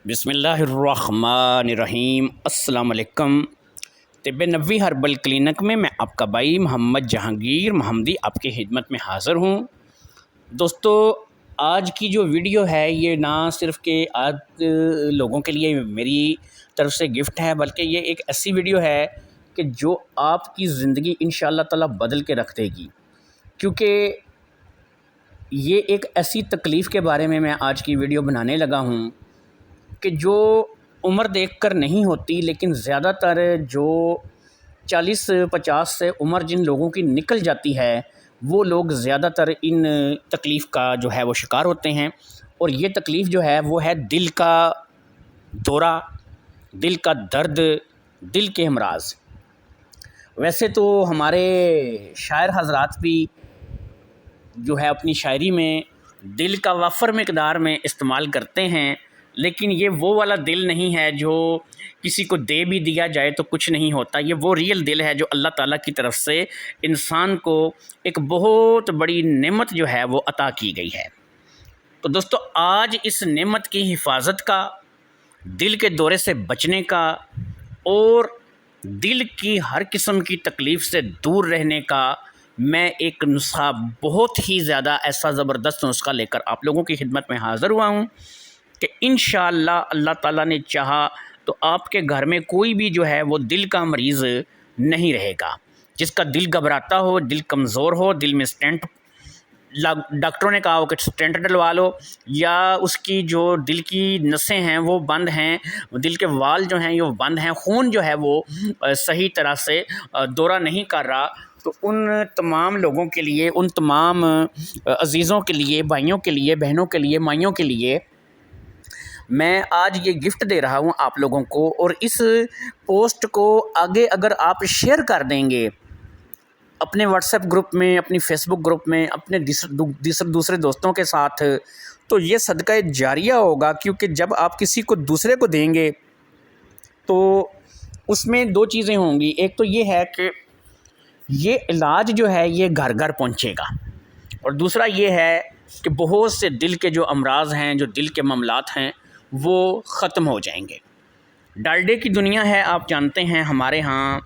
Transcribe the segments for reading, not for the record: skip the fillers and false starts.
بسم اللہ الرحمن الرحیم۔ السلام علیکم۔ طب نبوی ہربل کلینک میں آپ کا بھائی محمد جہانگیر محمدی آپ کی خدمت میں حاضر ہوں۔ دوستو، آج کی جو ویڈیو ہے یہ نہ صرف کہ آج لوگوں کے لیے میری طرف سے گفٹ ہے، بلکہ یہ ایک ایسی ویڈیو ہے کہ جو آپ کی زندگی انشاءاللہ تعالی بدل کے رکھ دے گی، کیونکہ یہ ایک ایسی تکلیف کے بارے میں آج کی ویڈیو بنانے لگا ہوں کہ جو عمر دیکھ کر نہیں ہوتی، لیکن زیادہ تر جو 40-50 سے عمر جن لوگوں کی نکل جاتی ہے وہ لوگ زیادہ تر ان تکلیف کا جو ہے وہ شکار ہوتے ہیں۔ اور یہ تکلیف جو ہے وہ ہے دل کا دورہ، دل کا درد، دل کے امراض۔ ویسے تو ہمارے شاعر حضرات بھی جو ہے اپنی شاعری میں دل کا وافر مقدار میں استعمال کرتے ہیں، لیکن یہ وہ والا دل نہیں ہے جو کسی کو دے بھی دیا جائے تو کچھ نہیں ہوتا۔ یہ وہ ریئل دل ہے جو اللہ تعالیٰ کی طرف سے انسان کو ایک بہت بڑی نعمت جو ہے وہ عطا کی گئی ہے۔ تو دوستو، آج اس نعمت کی حفاظت کا، دل کے دورے سے بچنے کا اور دل کی ہر قسم کی تکلیف سے دور رہنے کا میں ایک نسخہ، بہت ہی زیادہ ایسا زبردست نسخہ لے کر آپ لوگوں کی خدمت میں حاضر ہوا ہوں کہ انشاءاللہ اللہ تعالیٰ نے چاہا تو آپ کے گھر میں کوئی بھی جو ہے وہ دل کا مریض نہیں رہے گا۔ جس کا دل گھبراتا ہو، دل کمزور ہو، دل میں سٹینٹ، ڈاکٹروں نے کہا ہو کہ سٹینٹ ڈلوا لو، یا اس کی جو دل کی نسیں ہیں وہ بند ہیں، دل کے وال جو ہیں وہ بند ہیں، خون جو ہے وہ صحیح طرح سے دورہ نہیں کر رہا، تو ان تمام لوگوں کے لیے، ان تمام عزیزوں کے لیے، بھائیوں کے لیے، بہنوں کے لیے، مائیوں کے لیے میں آج یہ گفٹ دے رہا ہوں آپ لوگوں کو۔ اور اس پوسٹ کو آگے اگر آپ شیئر کر دیں گے اپنے واٹس ایپ گروپ میں، اپنی فیس بک گروپ میں، اپنے دوسرے دوستوں کے ساتھ، تو یہ صدقہ جاریہ ہوگا، کیونکہ جب آپ کسی کو دوسرے کو دیں گے تو اس میں دو چیزیں ہوں گی۔ ایک تو یہ ہے کہ یہ علاج جو ہے یہ گھر گھر پہنچے گا، اور دوسرا یہ ہے کہ بہت سے دل کے جو امراض ہیں، جو دل کے معاملات ہیں، وہ ختم ہو جائیں گے۔ ڈالڈے کی دنیا ہے، آپ جانتے ہیں ہمارے ہاں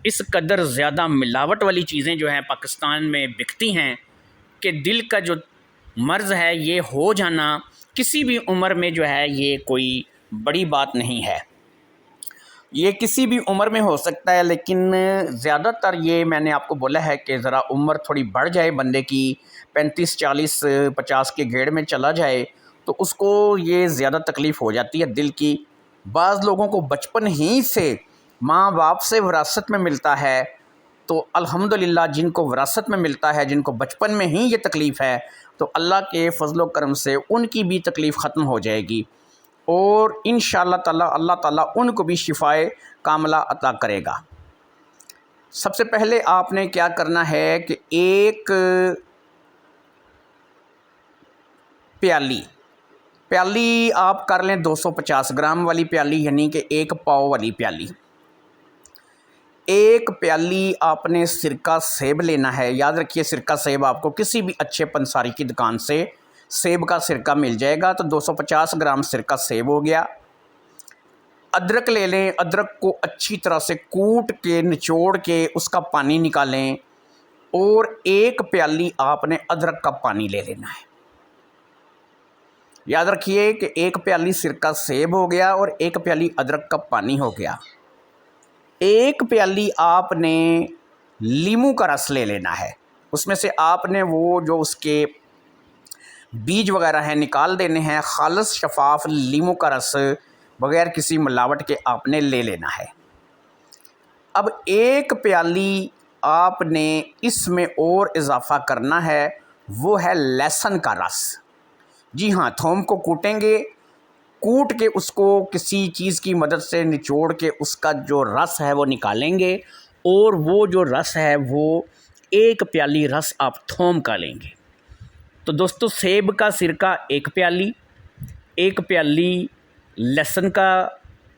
اس قدر زیادہ ملاوٹ والی چیزیں جو ہیں پاکستان میں بکتی ہیں کہ دل کا جو مرض ہے یہ ہو جانا کسی بھی عمر میں جو ہے یہ کوئی بڑی بات نہیں ہے۔ یہ کسی بھی عمر میں ہو سکتا ہے، لیکن زیادہ تر یہ میں نے آپ کو بولا ہے کہ ذرا عمر تھوڑی بڑھ جائے بندے کی، 35 40 50 کے گیڑ میں چلا جائے تو اس کو یہ زیادہ تکلیف ہو جاتی ہے دل کی۔ بعض لوگوں کو بچپن ہی سے ماں باپ سے وراثت میں ملتا ہے، تو الحمدللہ جن کو وراثت میں ملتا ہے، جن کو بچپن میں ہی یہ تکلیف ہے، تو اللہ کے فضل و کرم سے ان کی بھی تکلیف ختم ہو جائے گی، اور انشاءاللہ تعالی اللہ تعالیٰ ان کو بھی شفائے کاملہ عطا کرے گا۔ سب سے پہلے آپ نے کیا کرنا ہے کہ ایک پیالی آپ کر لیں 250 گرام والی پیالی، یعنی کہ ایک پاؤ والی پیالی۔ ایک پیالی آپ نے سرکہ سیب لینا ہے۔ یاد رکھیے سرکہ سیب آپ کو کسی بھی اچھے پنساری کی دکان سے سیب کا سرکہ مل جائے گا، تو 250 گرام سرکہ سیب ہو گیا۔ ادرک لے لیں، ادرک کو اچھی طرح سے کوٹ کے نچوڑ کے اس کا پانی نکالیں، اور ایک پیالی آپ نے ادرک کا پانی لے لینا ہے۔ یاد رکھیے کہ ایک پیالی سرکہ سیب ہو گیا اور ایک پیالی ادرک کا پانی ہو گیا۔ ایک پیالی آپ نے لیموں کا رس لے لینا ہے، اس میں سے آپ نے وہ جو اس کے بیج وغیرہ ہیں نکال دینے ہیں، خالص شفاف لیموں کا رس بغیر کسی ملاوٹ کے آپ نے لے لینا ہے۔ اب ایک پیالی آپ نے اس میں اور اضافہ کرنا ہے، وہ ہے لہسن کا رس۔ جی ہاں، تھوم کو کوٹیں گے، کوٹ کے اس کو کسی چیز کی مدد سے نچوڑ کے اس کا جو رس ہے وہ نکالیں گے، اور وہ جو رس ہے وہ ایک پیالی رس آپ تھوم کا لیں گے۔ تو دوستو، سیب کا سرکہ ایک پیالی، ایک پیالی لہسن کا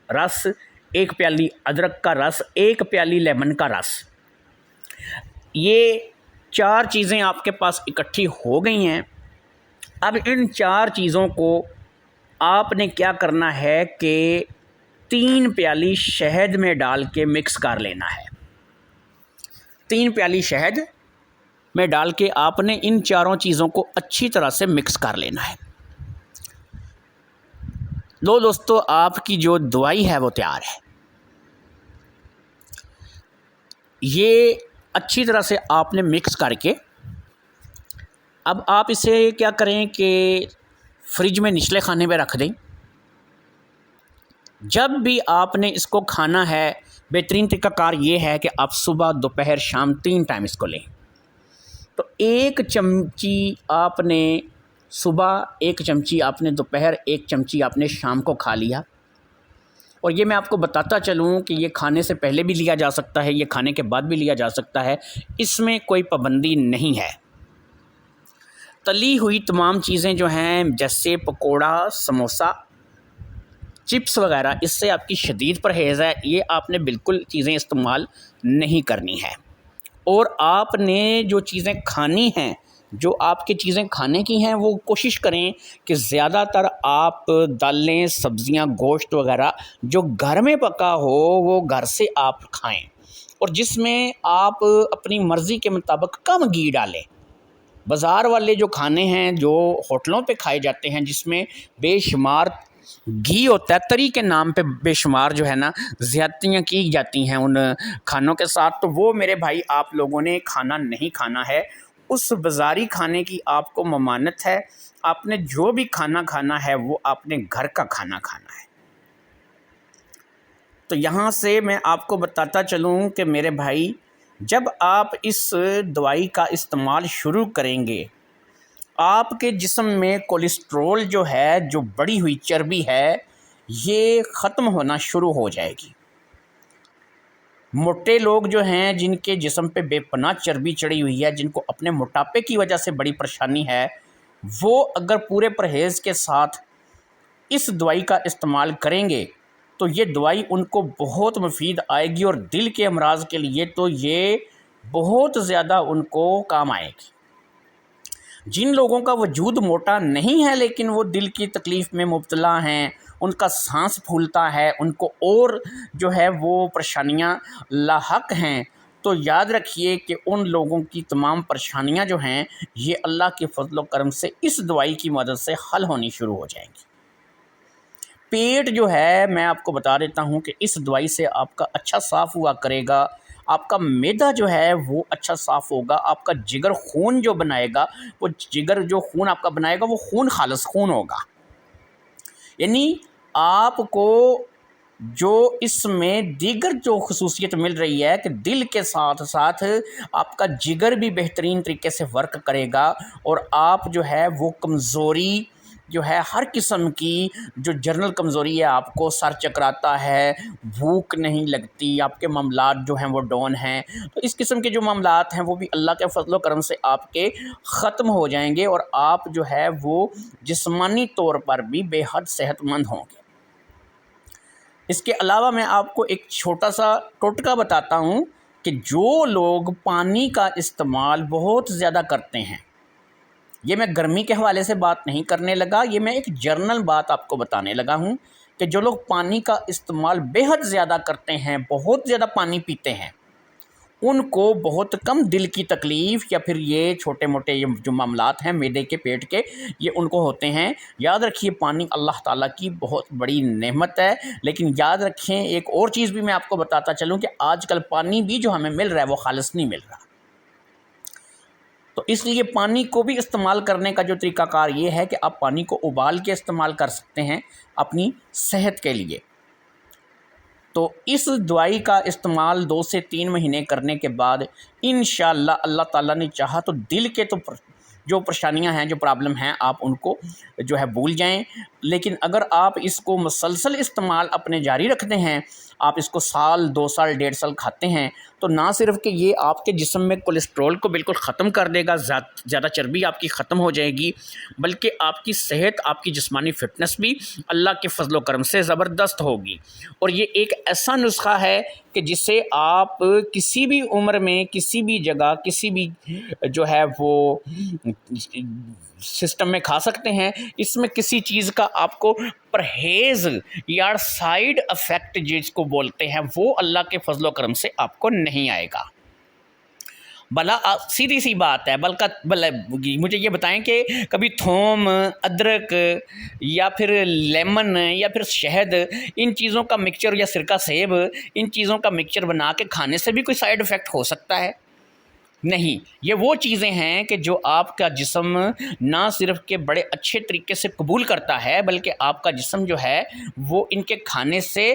رس، ایک پیالی ادرک کا رس، ایک پیالی لیمن کا رس، یہ 4 چیزیں آپ کے پاس اکٹھی ہو گئی ہیں۔ اب ان 4 چیزوں کو آپ نے کیا کرنا ہے کہ 3 پیالی شہد میں ڈال کے مکس کر لینا ہے۔ 3 پیالی شہد میں ڈال کے آپ نے ان چاروں چیزوں کو اچھی طرح سے مکس کر لینا ہے۔ لو دوستو، آپ کی جو دوائی ہے وہ تیار ہے۔ یہ اچھی طرح سے آپ نے مکس کر کے اب آپ اسے کیا کریں کہ فریج میں نچلے خانے میں رکھ دیں۔ جب بھی آپ نے اس کو کھانا ہے، بہترین طریقہ کار یہ ہے کہ آپ صبح دوپہر شام 3 ٹائم اس کو لیں۔ تو 1 چمچی آپ نے صبح، 1 چمچی آپ نے دوپہر، 1 چمچی آپ نے شام کو کھا لیا۔ اور یہ میں آپ کو بتاتا چلوں کہ یہ کھانے سے پہلے بھی لیا جا سکتا ہے، یہ کھانے کے بعد بھی لیا جا سکتا ہے، اس میں کوئی پابندی نہیں ہے۔ تلی ہوئی تمام چیزیں جو ہیں جیسے پکوڑا، سموسا، چپس وغیرہ، اس سے آپ کی شدید پرہیز ہے، یہ آپ نے بالکل چیزیں استعمال نہیں کرنی ہے۔ اور آپ نے جو چیزیں کھانی ہیں، جو آپ کی چیزیں کھانے کی ہیں، وہ کوشش کریں کہ زیادہ تر آپ دالیں، سبزیاں، گوشت وغیرہ جو گھر میں پکا ہو وہ گھر سے آپ کھائیں، اور جس میں آپ اپنی مرضی کے مطابق کم گھی ڈالیں۔ بازار والے جو کھانے ہیں جو ہوٹلوں پہ کھائے جاتے ہیں، جس میں بے شمار گھی ہوتا ہے، تری کے نام پہ بے شمار جو ہے نا زیادتیاں کی جاتی ہیں ان کھانوں کے ساتھ، تو وہ میرے بھائی آپ لوگوں نے کھانا نہیں کھانا ہے۔ اس بازاری کھانے کی آپ کو ممانعت ہے۔ آپ نے جو بھی کھانا کھانا ہے وہ آپ نے گھر کا کھانا کھانا ہے۔ تو یہاں سے میں آپ کو بتاتا چلوں کہ میرے بھائی، جب آپ اس دوائی کا استعمال شروع کریں گے، آپ کے جسم میں کولیسٹرول جو ہے، جو بڑی ہوئی چربی ہے، یہ ختم ہونا شروع ہو جائے گی۔ موٹے لوگ جو ہیں، جن کے جسم پہ بے پناہ چربی چڑھی ہوئی ہے، جن کو اپنے موٹاپے کی وجہ سے بڑی پریشانی ہے، وہ اگر پورے پرہیز کے ساتھ اس دوائی کا استعمال کریں گے تو یہ دوائی ان کو بہت مفید آئے گی، اور دل کے امراض کے لیے تو یہ بہت زیادہ ان کو کام آئے گی۔ جن لوگوں کا وجود موٹا نہیں ہے لیکن وہ دل کی تکلیف میں مبتلا ہیں، ان کا سانس پھولتا ہے، ان کو اور جو ہے وہ پریشانیاں لاحق ہیں، تو یاد رکھیے کہ ان لوگوں کی تمام پریشانیاں جو ہیں یہ اللہ کے فضل و کرم سے اس دوائی کی مدد سے حل ہونی شروع ہو جائیں گی۔ پیٹ جو ہے، میں آپ کو بتا دیتا ہوں کہ اس دوائی سے آپ کا اچھا صاف ہوا کرے گا، آپ کا معدہ جو ہے وہ اچھا صاف ہوگا، آپ کا جگر خون جو بنائے گا، وہ جگر جو خون آپ کا بنائے گا وہ خون خالص خون ہوگا۔ یعنی آپ کو جو اس میں دیگر جو خصوصیت مل رہی ہے کہ دل کے ساتھ ساتھ آپ کا جگر بھی بہترین طریقے سے ورک کرے گا، اور آپ جو ہے وہ کمزوری جو ہے، ہر قسم کی جو جنرل کمزوری ہے، آپ کو سر چکراتا ہے، بھوک نہیں لگتی، آپ کے معاملات جو ہیں وہ ڈاؤن ہیں، تو اس قسم کے جو معاملات ہیں وہ بھی اللہ کے فضل و کرم سے آپ کے ختم ہو جائیں گے، اور آپ جو ہے وہ جسمانی طور پر بھی بے حد صحت مند ہوں گے۔ اس کے علاوہ میں آپ کو ایک چھوٹا سا ٹوٹکا بتاتا ہوں کہ جو لوگ پانی کا استعمال بہت زیادہ کرتے ہیں، یہ میں گرمی کے حوالے سے بات نہیں کرنے لگا، یہ میں ایک جرنل بات آپ کو بتانے لگا ہوں کہ جو لوگ پانی کا استعمال بے حد زیادہ کرتے ہیں، بہت زیادہ پانی پیتے ہیں، ان کو بہت کم دل کی تکلیف یا پھر یہ چھوٹے موٹے یہ جو معاملات ہیں معدے کے، پیٹ کے، یہ ان کو ہوتے ہیں۔ یاد رکھیے پانی اللہ تعالیٰ کی بہت بڑی نعمت ہے، لیکن یاد رکھیں ایک اور چیز بھی میں آپ کو بتاتا چلوں کہ آج کل پانی بھی جو ہمیں مل رہا ہے وہ خالص نہیں مل رہا، تو اس لیے پانی کو بھی استعمال کرنے کا جو طریقہ کار یہ ہے کہ آپ پانی کو ابال کے استعمال کر سکتے ہیں اپنی صحت کے لیے۔ تو اس دوائی کا استعمال 2 سے 3 مہینے کرنے کے بعد انشاءاللہ اللہ تعالیٰ نے چاہا تو دل کے تو جو پریشانیاں ہیں، جو پرابلم ہیں، آپ ان کو جو ہے بھول جائیں۔ لیکن اگر آپ اس کو مسلسل استعمال اپنے جاری رکھتے ہیں، آپ اس کو سال، 2 سال، 1.5 سال کھاتے ہیں، تو نہ صرف کہ یہ آپ کے جسم میں کولیسٹرول کو بالکل ختم کر دے گا، زیادہ چربی آپ کی ختم ہو جائے گی، بلکہ آپ کی صحت، آپ کی جسمانی فٹنس بھی اللہ کے فضل و کرم سے زبردست ہوگی۔ اور یہ ایک ایسا نسخہ ہے کہ جسے آپ کسی بھی عمر میں، کسی بھی جگہ، کسی بھی جو ہے وہ سسٹم میں کھا سکتے ہیں، اس میں کسی چیز کا آپ کو پرہیز یا سائیڈ افیکٹ جس کو بولتے ہیں وہ اللہ کے فضل و کرم سے آپ کو نہیں آئے گا۔ بھلا سیدھی سی بات ہے، مجھے یہ بتائیں کہ کبھی تھوم، ادرک یا پھر لیمن یا پھر شہد، ان چیزوں کا مکسچر یا سرکہ سیب، ان چیزوں کا مکسچر بنا کے کھانے سے بھی کوئی سائیڈ افیکٹ ہو سکتا ہے؟ نہیں، یہ وہ چیزیں ہیں کہ جو آپ کا جسم نہ صرف کہ بڑے اچھے طریقے سے قبول کرتا ہے، بلکہ آپ کا جسم جو ہے وہ ان کے کھانے سے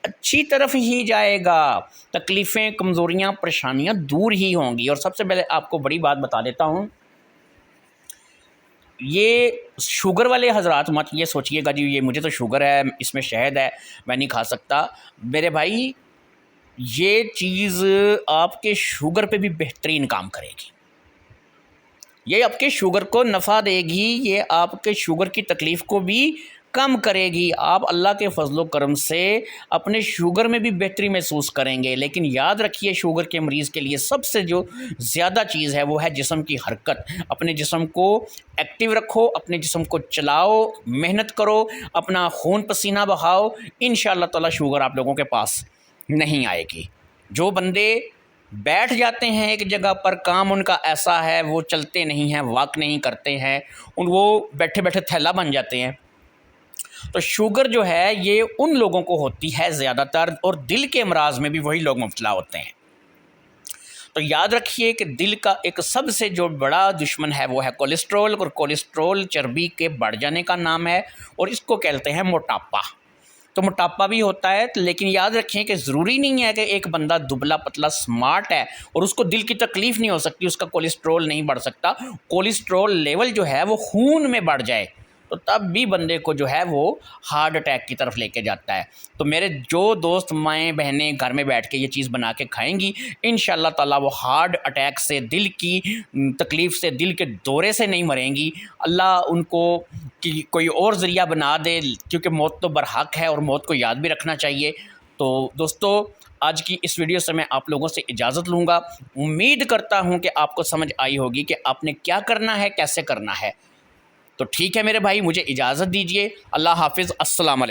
اچھی طرف ہی جائے گا، تکلیفیں، کمزوریاں، پریشانیاں دور ہی ہوں گی۔ اور سب سے پہلے آپ کو بڑی بات بتا دیتا ہوں، یہ شوگر والے حضرات مت یہ سوچئے گا جی یہ مجھے تو شوگر ہے، اس میں شہد ہے، میں نہیں کھا سکتا۔ میرے بھائی، یہ چیز آپ کے شوگر پہ بھی بہترین کام کرے گی، یہ آپ کے شوگر کو نفع دے گی، یہ آپ کے شوگر کی تکلیف کو بھی کم کرے گی۔ آپ اللہ کے فضل و کرم سے اپنے شوگر میں بھی بہتری محسوس کریں گے۔ لیکن یاد رکھیے، شوگر کے مریض کے لیے سب سے جو زیادہ چیز ہے وہ ہے جسم کی حرکت۔ اپنے جسم کو ایکٹیو رکھو، اپنے جسم کو چلاؤ، محنت کرو، اپنا خون پسینہ بہاؤ، انشاءاللہ تعالی شوگر آپ لوگوں کے پاس نہیں آئے گی۔ جو بندے بیٹھ جاتے ہیں ایک جگہ پر، کام ان کا ایسا ہے وہ چلتے نہیں ہیں، واک نہیں کرتے ہیں، وہ بیٹھے بیٹھے تھیلا بن جاتے ہیں، تو شوگر جو ہے یہ ان لوگوں کو ہوتی ہے زیادہ تر، اور دل کے امراض میں بھی وہی لوگ مبتلا ہوتے ہیں۔ تو یاد رکھیے کہ دل کا ایک سب سے جو بڑا دشمن ہے وہ ہے کولیسٹرول، اور کولیسٹرول چربی کے بڑھ جانے کا نام ہے، اور اس کو کہتے ہیں موٹاپا۔ تو موٹاپا بھی ہوتا ہے، لیکن یاد رکھیں کہ ضروری نہیں ہے کہ ایک بندہ دبلا پتلا سمارٹ ہے اور اس کو دل کی تکلیف نہیں ہو سکتی، اس کا کولیسٹرول نہیں بڑھ سکتا۔ کولیسٹرول لیول جو ہے وہ خون میں بڑھ جائے تو تب بھی بندے کو جو ہے وہ ہارٹ اٹیک کی طرف لے کے جاتا ہے۔ تو میرے جو دوست مائیں بہنیں گھر میں بیٹھ کے یہ چیز بنا کے کھائیں گی، انشاءاللہ تعالی وہ ہارٹ اٹیک سے، دل کی تکلیف سے، دل کے دورے سے نہیں مریں گی۔ اللہ ان کو کوئی اور ذریعہ بنا دے، کیونکہ موت تو برحق ہے اور موت کو یاد بھی رکھنا چاہیے۔ تو دوستو، آج کی اس ویڈیو سے میں آپ لوگوں سے اجازت لوں گا۔ امید کرتا ہوں کہ آپ کو سمجھ آئی ہوگی کہ آپ نے کیا کرنا ہے، کیسے کرنا ہے۔ تو ٹھیک ہے میرے بھائی، مجھے اجازت دیجیے۔ اللہ حافظ، السلام علیکم۔